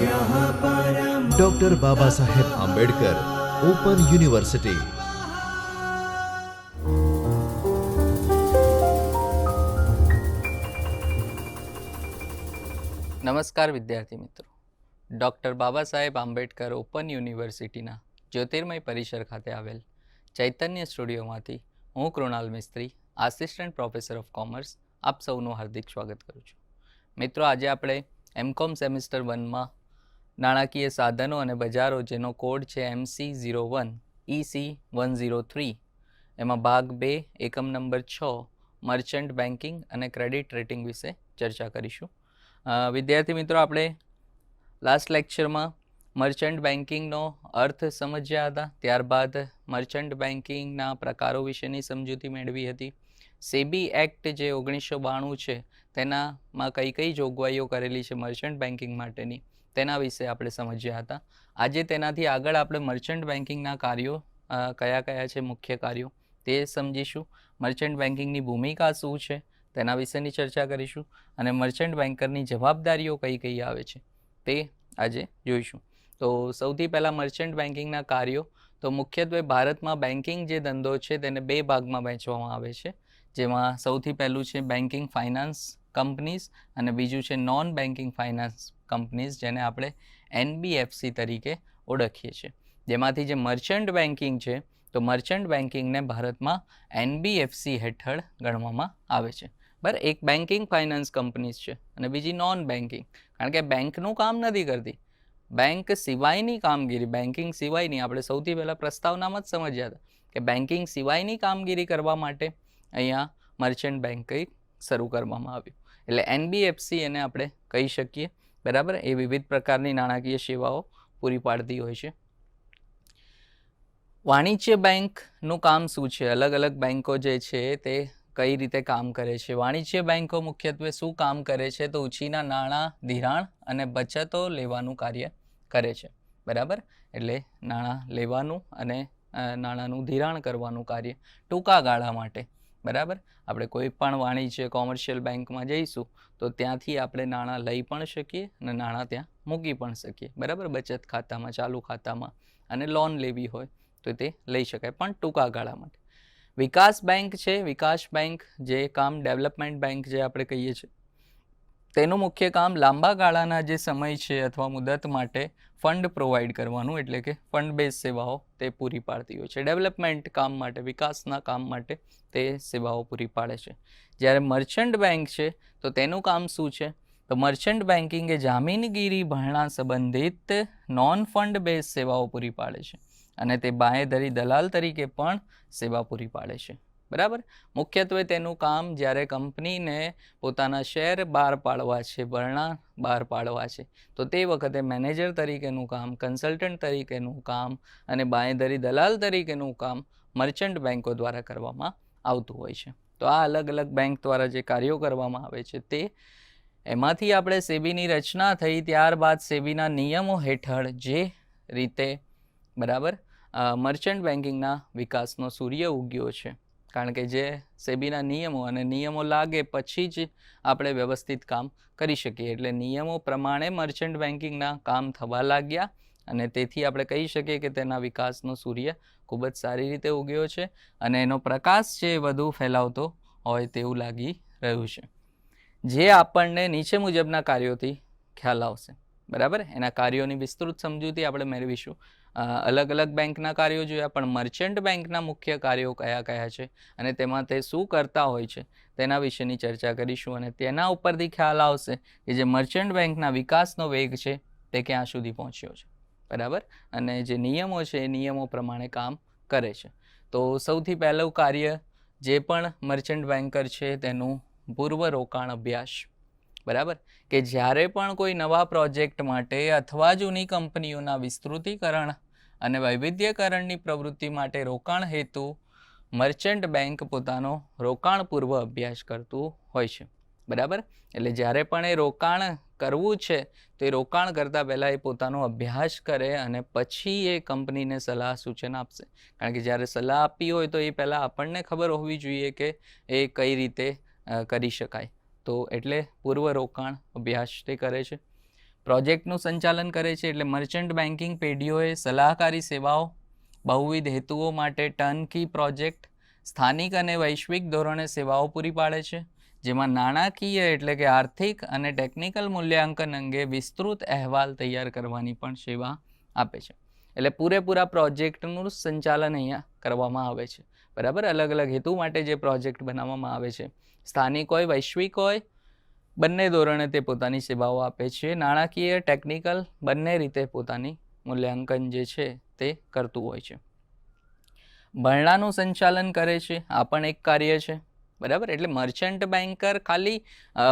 Doctor Baba Saheb Ambedkar open university. નમસ્કાર વિદ્યાર્થી મિત્રો. ડૉક્ટર બાબા સાહેબ આંબેડકર ઓપન યુનિવર્સિટીના જ્યોતિર્મય પરિસર ખાતે આવેલ ચૈતન્ય સ્ટુડિયોમાંથી હું કૃણાલ મિસ્ત્રી, આસિસ્ટન્ટ પ્રોફેસર ઓફ કોમર્સ, આપ સૌનું હાર્દિક સ્વાગત કરું છું. મિત્રો, આજે આપણે એમકોમ સેમિસ્ટર 1માં નાણાકીય સાધનો અને બજારો, જેનો કોડ છે MC01 EC103, એમાં ભાગ 2 એકમ નંબર 6 મર્ચન્ટ બેન્કિંગ અને ક્રેડિટ રેટિંગ વિશે ચર્ચા કરીશું. વિદ્યાર્થી મિત્રો, આપણે લાસ્ટ લેક્ચરમાં મર્ચન્ટ બેન્કિંગનો અર્થ સમજ્યા હતા. ત્યારબાદ મર્ચન્ટ બેન્કિંગના પ્રકારો વિશેની સમજૂતી મેળવી હતી. સેબી એક્ટ જે 1992 છે તેનામાં કઈ કઈ જોગવાઈઓ કરેલી છે મર્ચન્ટ બેન્કિંગ માટેની, તેના વિશે આપણે સમજ્યા હતા. આજે તેનાથી આગળ આપણે મર્ચન્ટ બેન્કિંગના કાર્યો કયા કયા છે, મુખ્ય કાર્યો, તે સમજીશું. મર્ચન્ટ બેન્કિંગની ભૂમિકા શું છે તેના વિશેની ચર્ચા કરીશું અને મર્ચન્ટ બેન્કરની જવાબદારીઓ કઈ કઈ આવે છે તે આજે જોઈશું. તો સૌથી પહેલાં મર્ચન્ટ બેન્કિંગના કાર્યો. તો મુખ્યત્વે ભારતમાં બેન્કિંગ જે ધંધો છે તેને 2 ભાગમાં વહેંચવામાં આવે છે, જેમાં સૌથી પહેલું છે બેન્કિંગ ફાઇનાન્સ કંપનીઝ અને બીજું છે નોન બેન્કિંગ ફાઇનાન્સ કંપનીઝ, જેને આપણે NBFC તરીકે ઓળખીએ છીએ. જેમાંથી જે મર્ચન્ટ બેન્કિંગ છે, તો મર્ચન્ટ બેન્કિંગને ભારતમાં NBFC હેઠળ ગણવામાં આવે છે. બરાબર, એક બેન્કિંગ ફાઇનાન્સ કંપનીઝ છે અને બીજી નોન બેન્કિંગ, કારણ કે બેંકનું કામ નથી કરતી, બેંક સિવાયની કામગીરી, બેન્કિંગ સિવાયની. આપણે સૌથી પહેલાં પ્રસ્તાવનામાં જ સમજ્યા હતા કે બેન્કિંગ સિવાયની કામગીરી કરવા માટે અહીંયા મર્ચન્ટ બેન્કિંગ શરૂ કરવામાં આવ્યું, એટલે NBFC એને આપણે કહી શકીએ. બરાબર, એ વિવિધ પ્રકારની નાણાકીય સેવાઓ પૂરી પાડતી હોય છે. વાણિજ્ય બેંકનું કામ શું છે? અલગ અલગ બેંકો જે છે તે કઈ રીતે કામ કરે છે? વાણિજ્ય બેંકો મુખ્યત્વે શું કામ કરે છે? તો ઉછીના નાણાં, ધિરાણ અને બચતો લેવાનું કાર્ય કરે છે. બરાબર, એટલે નાણાં લેવાનું અને નાણાંનું ધિરાણ કરવાનું કાર્ય ટૂંકા ગાળા માટે. બરાબર, આપણે કોઈ પણ વાણિજ્ય કોમર્શિયલ બેંકમાં જઈશું તો ત્યાંથી આપણે નાણાં લઈ પણ શકીએ અને નાણાં ત્યાં મૂકી પણ શકીએ. બરાબર, બચત ખાતામાં, ચાલુ ખાતામાં, અને લોન લેવી હોય તો તે લઈ શકાય, પણ ટૂંકા ગાળા માટે. વિકાસ બેંક છે. વિકાસ બેંક જે કામ ડેવલપમેન્ટ બેંક જે આપણે કહીએ છીએ, તેનું મુખ્ય કામ લાંબા ગાળાના જે સમય છે અથવા મુદત માટે ફંડ પ્રોવાઈડ કરવાનું, એટલે કે ફંડ બેઝ સેવાઓ તે પૂરી પાડતી હોય છે. ડેવલપમેન્ટ કામ માટે, વિકાસના કામ માટે તે સેવાઓ પૂરી પાડે છે. જ્યારે મર્ચન્ટ બેંક છે તો તેનું કામ શું છે? તો મર્ચન્ટ બેન્કિંગ એ જામીનગીરી ભરણા સંબંધિત નોન ફંડ બેઝ સેવાઓ પૂરી પાડે છે અને તે બાંહેધરી દલાલ તરીકે પણ સેવા પૂરી પાડે છે. બરાબર, મુખ્યત્વે તેનું કામ જ્યારે કંપનીને પોતાના શેર બહાર પાડવા છે, ભરણા બહાર પાડવા છે, તો તે વખતે મેનેજર તરીકેનું કામ, કન્સલ્ટન્ટ તરીકેનું કામ અને બાંહેધરી દલાલ તરીકેનું કામ મર્ચન્ટ બેન્કો દ્વારા કરવામાં આવતું હોય છે. તો આ અલગ અલગ બેંક દ્વારા જે કાર્યો કરવામાં આવે છે તે એમાંથી આપણે સેબીની રચના થઈ ત્યારબાદ સેબીના નિયમો હેઠળ જે રીતે બરાબર મર્ચન્ટ બેન્કિંગના વિકાસનો સૂર્ય ઉગ્યો છે, કારણ કે જે સેબીના નિયમો અને નિયમો લાગે પછી જ આપણે વ્યવસ્થિત કામ કરી શકીએ, એટલે નિયમો પ્રમાણે મર્ચન્ટ બેન્કિંગના કામ થવા લાગ્યા અને તેથી આપણે કહી શકીએ કે તેના વિકાસનો સૂર્ય ખૂબ જ સારી રીતે ઉગ્યો છે અને એનો પ્રકાશ છે વધુ ફેલાવતો હોય તેવું લાગી રહ્યું છે, જે આપણને નીચે મુજબના કાર્યોથી ખ્યાલ આવશે. બરાબર, એના કાર્યોની વિસ્તૃત સમજૂતી આપણે મેળવીશું. અલગ અલગ બેંકના કાર્યો જોયા, પણ મર્ચન્ટ બેંકના મુખ્ય કાર્યો કયા કયા છે અને તેમાં તે શું કરતા હોય છે તેના વિશેની ચર્ચા કરીશું અને તેના ઉપરથી ખ્યાલ આવશે કે જે મર્ચન્ટ બેંકના વિકાસનો વેગ છે તે ક્યાં સુધી પહોંચ્યો છે. બરાબર, અને જે નિયમો છે એ નિયમો પ્રમાણે કામ કરે છે. તો સૌથી પહેલું કાર્ય જે પણ મર્ચન્ટ બેન્કર છે તેનું પૂર્વ રોકાણ અભ્યાસ. બરાબર, કે જ્યારે પણ કોઈ નવા પ્રોજેક્ટ માટે અથવા જૂની કંપનીઓના વિસ્તૃતિકરણ અને વૈવિધ્યકરણની પ્રવૃત્તિ માટે રોકાણ હેતુ મર્ચન્ટ બેંક પોતાનો રોકાણ પૂર્વ અભ્યાસ કરતું હોય છે. બરાબર, એટલે જ્યારે પણ એ રોકાણ કરવું છે તો એ રોકાણ કરતાં પહેલાં એ પોતાનો અભ્યાસ કરે અને પછી એ કંપનીને સલાહ સૂચન આપશે, કારણ કે જ્યારે સલાહ આપી હોય તો એ પહેલાં આપણને ખબર હોવી જોઈએ કે એ કઈ રીતે કરી શકાય. તો એટલે પૂર્વ રોકાણ અભ્યાસ તે કરે છે. પ્રોજેક્ટનું સંચાલન કરે છે. એટલે મર્ચન્ટ બેન્કિંગ પેઢીઓએ સલાહકારી સેવાઓ, બહુવિધ હેતુઓ માટે ટર્નકી પ્રોજેક્ટ, સ્થાનિક અને વૈશ્વિક ધોરણે સેવાઓ પૂરી પાડે છે, જેમાં નાણાકીય એટલે કે આર્થિક અને ટેકનિકલ મૂલ્યાંકન અંગે વિસ્તૃત અહેવાલ તૈયાર કરવાની પણ સેવા આપે છે. એટલે પૂરેપૂરા પ્રોજેક્ટનું સંચાલન અહીંયા કરવામાં આવે છે. બરાબર, અલગ અલગ હેતુ માટે જે પ્રોજેક્ટ બનાવવામાં આવે છે, સ્થાનિક હોય વૈશ્વિક હોય, બંને ધોરણે તે પોતાની સેવાઓ આપે છે. નાણાકીય ટેકનિકલ બંને રીતે પોતાની મૂલ્યાંકન જે છે તે કરતું હોય છે. ભરણાનું સંચાલન કરે છે, આ પણ એક કાર્ય છે. બરાબર, એટલે મર્ચન્ટ બેન્કર ખાલી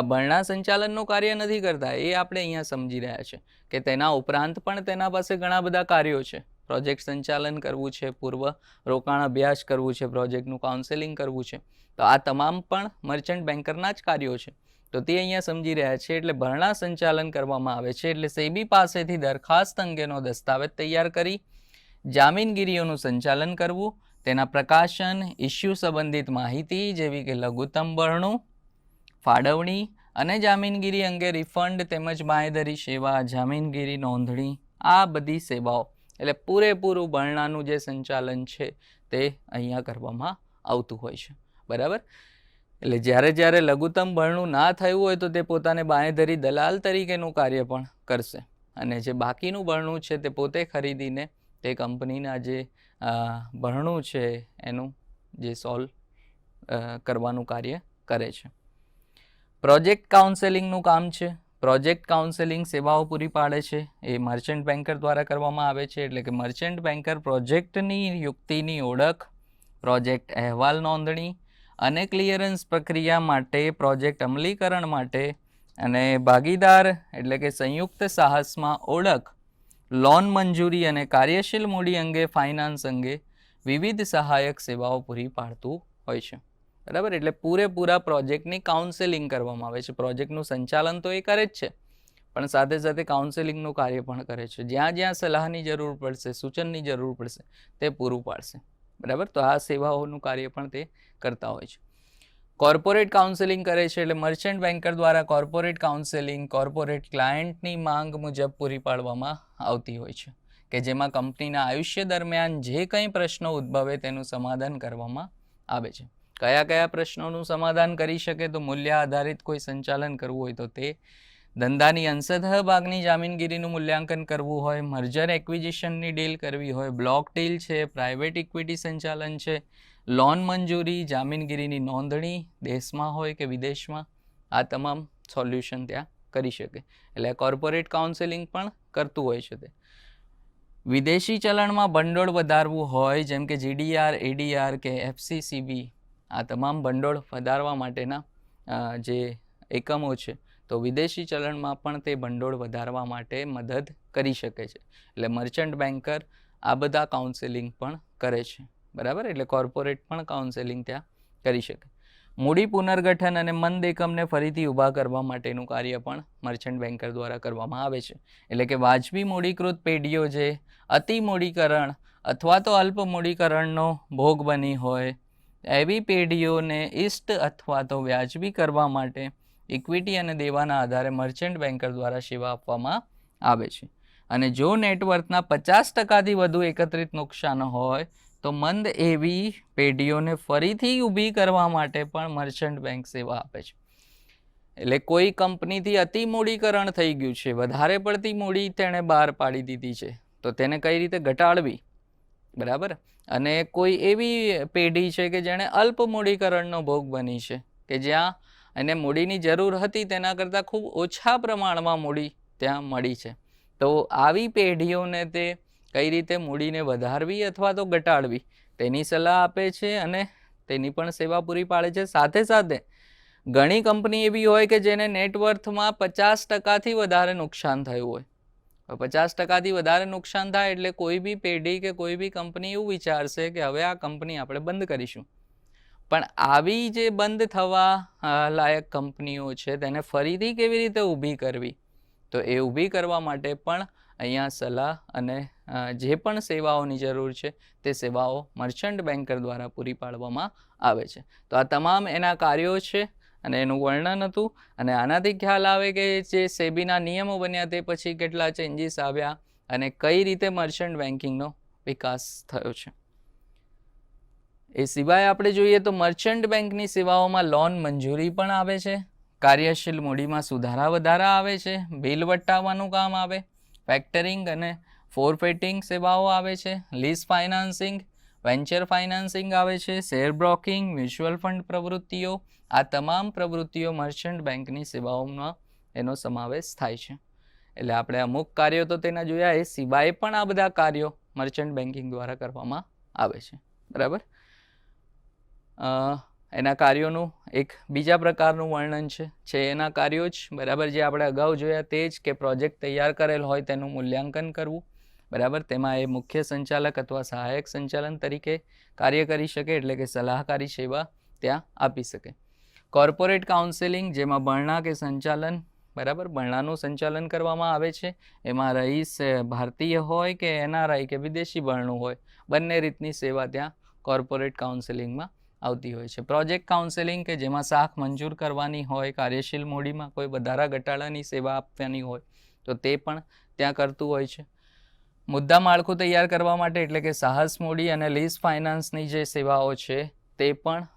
ભરણા સંચાલનનું કાર્ય નથી કરતા, એ આપણે અહીંયા સમજી રહ્યા છે કે તેના ઉપરાંત પણ તેના પાસે ઘણા બધા કાર્યો છે. પ્રોજેક્ટ સંચાલન કરવું છે, પૂર્વ રોકાણ અભ્યાસ કરવું છે, પ્રોજેક્ટનું કાઉન્સેલિંગ કરવું છે, તો આ તમામ પણ મર્ચન્ટ બેન્કરના જ કાર્યો છે. તો તે અહીંયા સમજી રહ્યા છે. એટલે ભરણા સંચાલન કરવામાં આવે છે એટલે સેબી પાસેથી દરખાસ્ત અંગેનો દસ્તાવેજ તૈયાર કરી જામીનગીરીઓનું સંચાલન કરવું, તેના પ્રકાશન, ઇસ્યુ સંબંધિત માહિતી જેવી કે લઘુત્તમ ભરણું, ફાળવણી અને જામીનગીરી અંગે રિફંડ તેમજ બાંયધરી સેવા, જામીનગીરી નોંધણી, આ બધી સેવાઓ એટલે પૂરેપૂરું ભરણાનું જે સંચાલન છે તે અહીંયા કરવામાં આવતું હોય છે. બરાબર, એટલે જ્યારે લઘુત્તમ ભરણું ના થયું હોય તો તે પોતાને બાંયધરી દલાલ તરીકેનું કાર્ય પણ કરશે, અને જે બાકીનું ભરણું છે તે પોતે ખરીદીને તે કંપનીના જે ભરણું છે એનું જે સોલ્વ કરવાનું કાર્ય કરે છે. પ્રોજેક્ટ કાઉન્સેલિંગનું કામ છે. પ્રોજેક્ટ કાઉન્સેલિંગ સેવાઓ પૂરી પાડે છે, એ મર્ચન્ટ બેન્કર દ્વારા કરવામાં આવે છે. એટલે કે મર્ચન્ટ બેન્કર પ્રોજેક્ટની યુક્તિની ઓળખ, પ્રોજેક્ટ અહેવાલ નોંધણી અને ક્લિયરન્સ પ્રક્રિયા માટે, પ્રોજેક્ટ અમલીકરણ માટે અને ભાગીદાર એટલે કે સંયુક્ત સાહસમાં ઓળખ, લોન મંજૂરી અને કાર્યશીલ મૂડી અંગે, ફાઇનાન્સ અંગે વિવિધ સહાયક સેવાઓ પૂરી પાડતું હોય છે. બરાબર, એટલે પૂરેપૂરા પ્રોજેક્ટની કાઉન્સેલિંગ કરવામાં આવે છે. પ્રોજેક્ટનું સંચાલન તો એ કરે જ છે, પણ સાથે સાથે કાઉન્સેલિંગનું કાર્ય પણ કરે છે. જ્યાં જ્યાં સલાહની જરૂર પડશે, સૂચનની જરૂર પડશે, તે પૂરું પાડશે. બરાબર, તો આ સેવાઓનું કાર્ય પણ તે કરતા હોય છે. કોર્પોરેટ કાઉન્સેલિંગ કરે છે, એટલે મર્ચન્ટ બેન્કર દ્વારા કોર્પોરેટ કાઉન્સેલિંગ કોર્પોરેટ ક્લાયન્ટની માંગ મુજબ પૂરી પાડવામાં આવતી હોય છે, કે જેમાં કંપનીના આયુષ્ય દરમિયાન જે કંઈ પ્રશ્નો ઉદ્ભવે તેનું સમાધાન કરવામાં આવે છે. કયા કયા પ્રશ્નોનું સમાધાન કરી શકે? તો મૂલ્ય આધારિત કોઈ સંચાલન કરવું હોય તો તે, ધંધાની અંશતઃ ભાગની જામીનગીરીનું મૂલ્યાંકન કરવું હોય, મર્જર એક્વિઝિશનની ડીલ કરવી હોય, બ્લોક ડીલ છે, પ્રાઇવેટ ઇક્વિટી સંચાલન છે, લોન મંજૂરી, જામીનગીરીની નોંધણી દેશમાં હોય કે વિદેશમાં, આ તમામ સોલ્યુશન ત્યાં કરી શકે. એટલે કોર્પોરેટ કાઉન્સેલિંગ પણ કરતું હોય છે. તે વિદેશી ચલણમાં ભંડોળ વધારવું હોય, જેમ કે GDR, ADR કે FCCB, આ તમામ ભંડોળ વધારવા માટેના જે એકમો છે, તો વિદેશી ચલણમાં પણ તે ભંડોળ વધારવા માટે મદદ કરી શકે છે. એટલે મર્ચન્ટ બેન્કર આ બધા કાઉન્સેલિંગ પણ કરે છે. બરાબર, એટલે કોર્પોરેટ પણ કાઉન્સેલિંગ ત્યાં કરી શકે. મૂડી પુનર્ગઠન અને મંદ એકમને ફરીથી ઊભા કરવા માટેનું કાર્ય પણ મર્ચન્ટ બેન્કર દ્વારા કરવામાં આવે છે. એટલે કે વાજબી મૂડીકૃત પેઢીઓ જે અતિ મૂડીકરણ અથવા તો અલ્પ મૂડીકરણનો ભોગ બની હોય, એવી પેઢીઓને ઇષ્ટ અથવા તો વ્યાજબી કરવા માટે ઇક્વિટી અને દેવાના આધારે મર્ચન્ટ બેન્કર દ્વારા સેવા આપવામાં આવે છે. અને જો નેટવર્થના 50%થી વધુ એકત્રિત નુકસાન હોય તો મંદ એવી પેઢીઓને ફરીથી ઊભી કરવા માટે પણ મર્ચન્ટ બેંક સેવા આપે છે. એટલે કોઈ કંપનીથી અતિ મૂડીકરણ થઈ ગયું છે, વધારે પડતી મૂડી તેણે બહાર પાડી દીધી છે, તો તેને કઈ રીતે ઘટાડવી? બરાબર, અને કોઈ એવી પેઢી છે કે જેણે અલ્પ મૂડીકરણનો ભોગ બની છે, કે જ્યાં એને મૂડીની જરૂર હતી તેના કરતાં ખૂબ ઓછા પ્રમાણમાં મૂડી ત્યાં મળી છે, તો આવી પેઢીઓને તે કઈ રીતે મૂડીને વધારવી અથવા તો ઘટાડવી તેની સલાહ આપે છે અને તેની પણ સેવા પૂરી પાડે છે. સાથે સાથે ઘણી કંપની એવી હોય કે જેને નેટવર્થમાં 50%થી વધારે નુકસાન થયું હોય. 50%થી વધારે નુકસાન થાય એટલે કોઈ બી પેઢી કે કોઈ બી કંપની એવું વિચારશે કે હવે આ કંપની આપણે બંધ કરીશું. પણ આવી જે બંધ થવા લાયક કંપનીઓ છે તેને ફરીથી કેવી રીતે ઊભી કરવી, તો એ ઊભી કરવા માટે પણ અહીંયા સલાહ અને જે પણ સેવાઓની જરૂર છે તે સેવાઓ મર્ચન્ટ બેન્કર દ્વારા પૂરી પાડવામાં આવે છે. તો આ તમામ એના કાર્યો છે અને એનું વર્ણન હતું. અને આનાથી ખ્યાલ આવે કે જે સેબીના નિયમો બન્યા તે પછી કેટલા ચેન્જીસ આવ્યા અને કઈ રીતે મર્ચન્ટ બેન્કિંગનો વિકાસ થયો છે. એ સિવાય આપણે જોઈએ તો મર્ચન્ટ બેંકની સેવાઓમાં લોન મંજૂરી પણ આવે છે, કાર્યશીલ મૂડીમાં સુધારા વધારા આવે છે, બિલ વટાવવાનું કામ આવે, ફેક્ટરિંગ અને ફોરફેટિંગ સેવાઓ આવે છે, લીઝ ફાઇનાન્સિંગ, વેન્ચર ફાઇનાન્સિંગ આવે છે, શેર બ્રોકિંગ, મ્યુચ્યુઅલ ફંડ પ્રવૃત્તિઓ. આ તમામ પ્રવૃત્તિઓ મર્ચન્ટ બેંકની સેવાઓમાં એનો સમાવેશ થાય છે. એટલે આપણે અમુક કાર્યો તો તેના જોયા, એ સિવાય પણ આ બધા કાર્યો મર્ચન્ટ બેન્કિંગ દ્વારા કરવામાં આવે છે. બરાબર. એના કાર્યોનું એક બીજા પ્રકારનું વર્ણન છે એના કાર્યો જ, બરાબર, જે આપણે અગાઉ જોયા તે જ, કે પ્રોજેક્ટ તૈયાર કરેલ હોય તેનું મૂલ્યાંકન કરવું. બરાબર. તેમાં એ મુખ્ય સંચાલક અથવા સહાયક સંચાલન તરીકે કાર્ય કરી શકે, એટલે કે સલાહકારી સેવા ત્યાં આપી શકે. કોર્પોરેટ કાઉન્સેલિંગ, જેમાં બરણા કે સંચાલન, બરાબર, બરણાનું સંચાલન કરવામાં આવે છે. એમાં રહીશ ભારતીય હોય કે NRI કે વિદેશી બરણું હોય, બંને રીતની સેવા ત્યાં કોર્પોરેટ કાઉન્સેલિંગમાં આવતી હોય છે. પ્રોજેક્ટ કાઉન્સેલિંગ, કે જેમાં શાખ મંજૂર કરવાની હોય, કાર્યશીલ મૂડીમાં કોઈ વધારા ઘટાડાની સેવા આપવાની હોય તો તે પણ ત્યાં કરતું હોય છે. મુદ્દા માળખું તૈયાર કરવા માટે, એટલે કે સાહસ મૂડી અને લીઝ ફાઇનાન્સની જે સેવાઓ છે તે પણ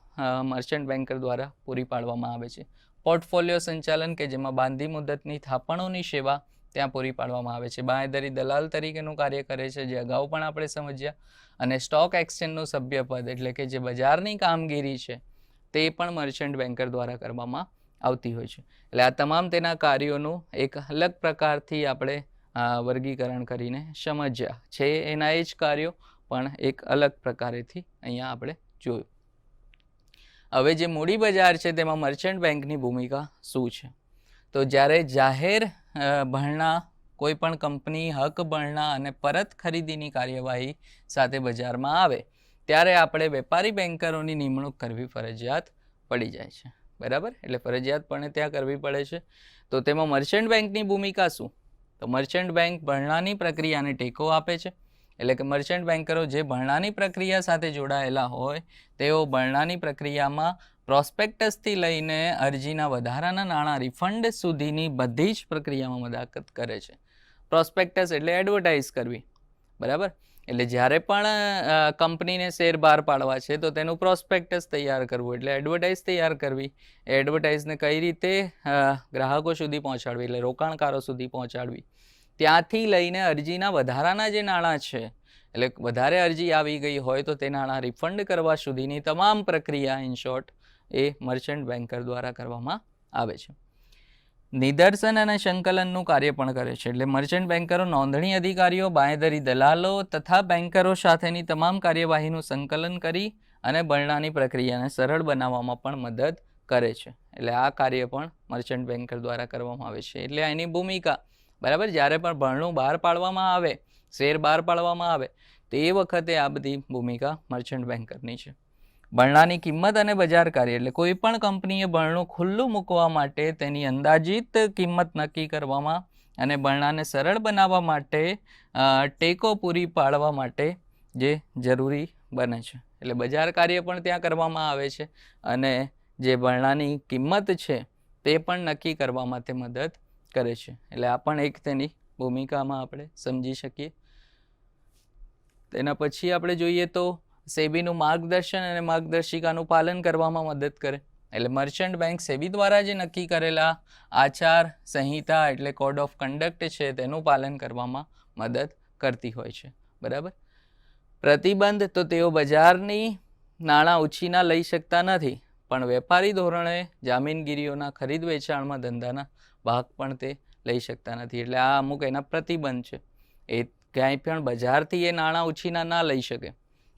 મર્ચન્ટ બેન્કર દ્વારા પૂરી પાડવામાં આવે છે. પોર્ટફોલિયો સંચાલન, કે જેમાં બાંધી મુદતની થાપણોની સેવા ત્યાં પૂરી પાડવામાં આવે છે. બાંહેધરી દલાલ તરીકેનું કાર્ય કરે છે, જે અગાઉ પણ આપણે સમજ્યા. અને સ્ટોક એક્સચેન્જનું સભ્યપદ, એટલે કે જે બજારની કામગીરી છે તે પણ મર્ચન્ટ બેન્કર દ્વારા કરવામાં આવતી હોય છે. એટલે આ તમામ તેના કાર્યોનું એક અલગ પ્રકારથી આપણે વર્ગીકરણ કરીને સમજ્યા છે. એના એ જ કાર્યો પણ એક અલગ પ્રકારેથી અહીંયા આપણે જોયું. હવે જે મૂડી બજાર છે તેમાં મર્ચન્ટ બેન્કની ભૂમિકા શું છે? તો જ્યારે જાહેર ભરણા, કોઈ પણ કંપની હક ભરણા અને પરત ખરીદીની કાર્યવાહી સાથે બજારમાં આવે ત્યારે આપણે વેપારી બેન્કરોની નિમણૂક કરવી ફરજિયાત પડી જાય છે. બરાબર. એટલે ફરજિયાતપણે ત્યાં કરવી પડે છે. તો તેમાં મર્ચન્ટ બેન્કની ભૂમિકા શું? તો મર્ચન્ટ બેન્ક ભરણાની પ્રક્રિયાને ટેકો આપે છે. એટલે કે મર્ચન્ટ બેન્કરો જે ભરણાની પ્રક્રિયા સાથે જોડાયેલા હોય તેઓ ભરણાની પ્રક્રિયામાં પ્રોસ્પેક્ટસથી લઈને અરજીના વધારાના નાણાં રિફંડ સુધીની બધી જ પ્રક્રિયામાં મદદ કરે છે. પ્રોસ્પેક્ટસ એટલે એડવર્ટાઇઝ કરવી. બરાબર. એટલે જ્યારે પણ કંપનીને શેર બહાર પાડવા છે તો તેનું પ્રોસ્પેક્ટસ તૈયાર કરવું, એટલે એડવર્ટાઇઝ તૈયાર કરવી. એડવર્ટાઇઝને કઈ રીતે ગ્રાહકો સુધી પહોંચાડવી, એટલે રોકાણકારો સુધી પહોંચાડવી. ત્યાંથી લઈને અરજીના વધારાના જે નાણાં છે, એટલે વધારે અરજી આવી ગઈ હોય તો તે નાણાં રિફંડ કરવા સુધીની તમામ પ્રક્રિયા, in short, A merchant banker દ્વારા કરવામાં આવે છે. નિદર્શન અને સંકલનનું કાર્ય પણ કરે છે. એટલે મર્ચન્ટ બેન્કરો નોંધણી અધિકારીઓ, બાંહેધરી દલાલો તથા બેન્કરો સાથેની તમામ કાર્યવાહીનું સંકલન કરી અને ભરણાની પ્રક્રિયાને સરળ બનાવવામાં પણ મદદ કરે છે. એટલે આ કાર્ય પણ મર્ચન્ટ બેન્કર દ્વારા કરવામાં આવે છે. એટલે એની ભૂમિકા, બરાબર, જ્યારે પણ ભરણું બહાર પાડવામાં આવે, શેર બહાર પાડવામાં આવે તે વખતે આ બધી ભૂમિકા મર્ચન્ટ બેન્કરની છે. ભરણાની કિંમત અને બજાર કાર્ય, એટલે કોઈ પણ કંપનીએ ભરણું ખુલ્લું મૂકવા માટે તેની અંદાજિત કિંમત નક્કી કરવામાં અને ભરણાને સરળ બનાવવા માટે ટેકો પૂરી પાડવા માટે જે જરૂરી બને છે. એટલે બજાર કાર્ય પણ ત્યાં કરવામાં આવે છે અને જે ભરણાની કિંમત છે તે પણ નક્કી કરવામાં તે મદદ કરે છે. એટલે આ પણ એક તેની ભૂમિકામાં આપણે સમજી શકીએ. તેના પછી આપણે જોઈએ તો સેબીનું માર્ગદર્શન અને માર્ગદર્શિકાનું પાલન કરવામાં મદદ કરે. એટલે મર્ચન્ટ બેન્ક સેબી દ્વારા જે નક્કી કરેલા આચાર સંહિતા, એટલે કોડ ઓફ કન્ડક્ટ છે, તેનું પાલન કરવામાં મદદ કરતી હોય છે. બરાબર. પ્રતિબંધ, તો તેઓ બજારની નાણાં ઉછીના લઈ શકતા નથી, પણ વેપારી ધોરણે જામીનગીરીઓના ખરીદ વેચાણમાં ધંધાના ભાગ પણ તે લઈ શકતા નથી. એટલે આ અમુક એના પ્રતિબંધ છે. એ ક્યાંય પણ બજારથી એ નાણાં ઉછીના ના લઈ શકે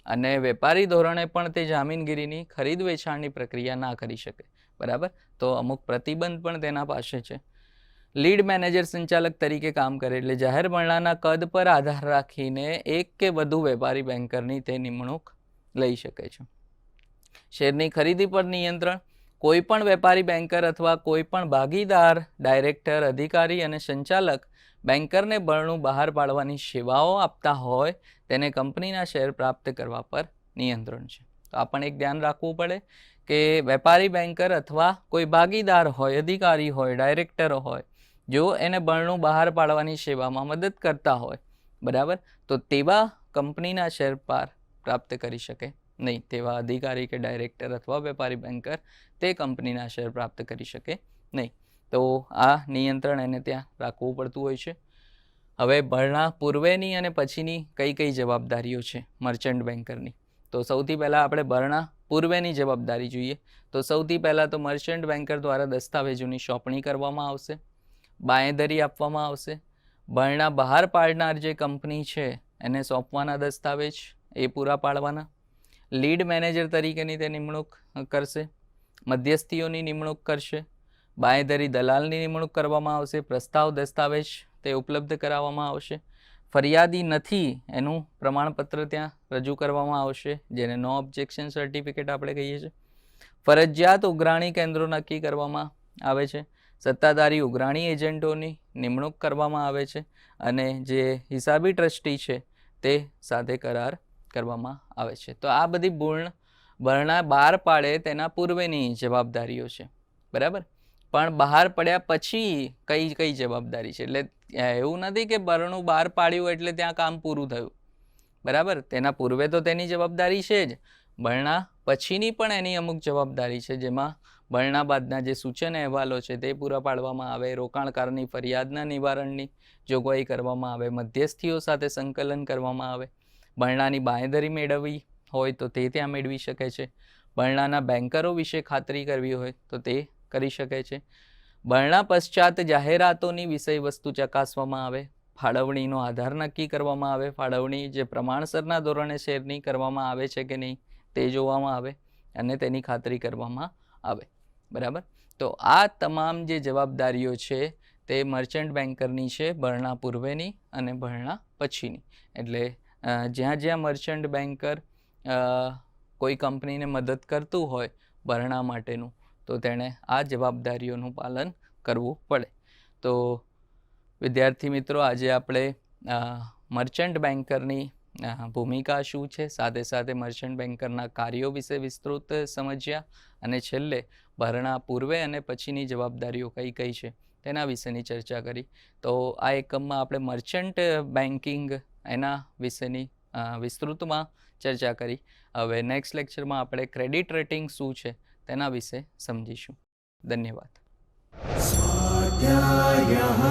અને વેપારી ધોરણે પણ તે જામીનગીરીની ખરીદ વેચાણની પ્રક્રિયા ના કરી શકે. બરાબર. તો અમુક પ્રતિબંધ પણ તેના પાસે છે. લીડ મેનેજર સંચાલક તરીકે કામ કરે. એટલે જાહેર ભરણાના કદ પર આધાર રાખીને એક કે વધુ વેપારી બેન્કરની તે નિમણૂક લઈ શકે છે. શેરની ખરીદી પર નિયંત્રણ, કોઈ પણ વેપારી બેન્કર અથવા કોઈ પણ ભાગીદાર, ડાયરેક્ટર, અધિકારી અને સંચાલક બેન્કરને ભરણું બહાર પાડવાની સેવાઓ આપતા હોય તેને કંપનીના શેર પ્રાપ્ત કરવા પર નિયંત્રણ છે. તો આ પણ એક ધ્યાન રાખવું પડે કે વેપારી બેન્કર અથવા કોઈ ભાગીદાર હોય, અધિકારી હોય, ડાયરેક્ટરો હોય, જો એને બરણું બહાર પાડવાની સેવામાં મદદ કરતા હોય, બરાબર, તો તેવા કંપનીના શેર પ્રાપ્ત કરી શકે નહીં. તેવા અધિકારી કે ડાયરેક્ટર અથવા વેપારી બેન્કર તે કંપનીના શેર પ્રાપ્ત કરી શકે નહીં. તો આ નિયંત્રણ એને ત્યાં રાખવું પડતું હોય છે. હવે ભરણા પૂર્વેની અને પછીની કઈ કઈ જવાબદારીઓ છે મર્ચન્ટ બેન્કરની, તો સૌથી પહેલાં આપણે ભરણા પૂર્વેની જવાબદારી જોઈએ. તો સૌથી પહેલાં તો મર્ચન્ટ બેન્કર દ્વારા દસ્તાવેજોની સોંપણી કરવામાં આવશે, બાંયધરી આપવામાં આવશે, ભરણા બહાર પાડનાર જે કંપની છે એને સોંપવાના દસ્તાવેજ એ પૂરા પાડવાના, લીડ મેનેજર તરીકેની તે નિમણૂક કરશે, મધ્યસ્થીઓની નિમણૂક કરશે, બાંયધરી દલાલની નિમણૂક કરવામાં આવશે, પ્રસ્તાવ દસ્તાવેજ તે ઉપલબ્ધ કરાવવામાં આવશે, ફરિયાદી નથી એનું પ્રમાણપત્ર ત્યાં રજૂ કરવામાં આવશે, જેને નો ઓબ્જેક્શન સર્ટિફિકેટ આપણે કહીએ છીએ. ફરજિયાત ઉઘરાણી કેન્દ્રો નક્કી કરવામાં આવે છે, સત્તાધારી ઉઘરાણી એજન્ટોની નિમણૂક કરવામાં આવે છે, અને જે હિસાબી ટ્રસ્ટી છે તે સાથે કરાર કરવામાં આવે છે. તો આ બધી ભરણા બહાર પાડે તેના પૂર્વેની જવાબદારીઓ છે, બરાબર. પણ બહાર પડ્યા પછી કઈ કઈ જવાબદારી છે, એટલે એવું નથી કે ભરણું બહાર પાડ્યું એટલે ત્યાં કામ પૂરું થયું, બરાબર. તેના પૂર્વે તો તેની જવાબદારી છે જ, ભરણા પછીની પણ એની અમુક જવાબદારી છે, જેમાં ભરણા બાદના જે સૂચન અહેવાલો છે તે પૂરા પાડવામાં આવે, રોકાણકારની ફરિયાદના નિવારણની જોગવાઈ કરવામાં આવે, મધ્યસ્થીઓ સાથે સંકલન કરવામાં આવે, ભરણાની બાંયધરી મેળવવી હોય તો તે ત્યાં મેળવી શકે છે, ભરણાના બેન્કરો વિશે ખાતરી કરવી હોય તો તે કરી શકે છે, ભરણા પશ્ચાત જાહેરાતોની વિષય વસ્તુ ચકાસવામાં આવે, ફાળવણીનો આધાર નક્કી કરવામાં આવે, ફાળવણી જે પ્રમાણસરના ધોરણે શેરની કરવામાં આવે છે કે નહીં તે જોવામાં આવે અને તેની ખાતરી કરવામાં આવે, બરાબર. તો આ તમામ જે જવાબદારીઓ છે તે મર્ચન્ટ બેન્કરની છે, ભરણા પૂર્વેની અને ભરણા પછીની. એટલે જ્યાં જ્યાં મર્ચન્ટ બેન્કર કોઈ કંપનીને મદદ કરતું હોય ભરણા માટેનું, તો તેણે આ જવાબદારીઓનું પાલન કરવું પડે. તો વિદ્યાર્થી મિત્રો, આજે આપણે મર્ચન્ટ બેન્કરની ભૂમિકા શું છે, સાથે સાથે મર્ચન્ટ બેન્કરના કાર્યો વિશે વિસ્તૃત સમજ્યા, અને છેલ્લે ભરણા પૂર્વે અને પછીની જવાબદારીઓ કઈ કઈ છે તેના વિશેની ચર્ચા કરી. તો આ એકમમાં આપણે મર્ચન્ટ બેન્કિંગ એના વિશેની વિસ્તૃતમાં ચર્ચા કરી. હવે નેક્સ્ટ લેક્ચરમાં આપણે ક્રેડિટ રેટિંગ શું છે તેના વિશે સમજીશું. ધન્યવાદ. સ્વાધ્યાયઃ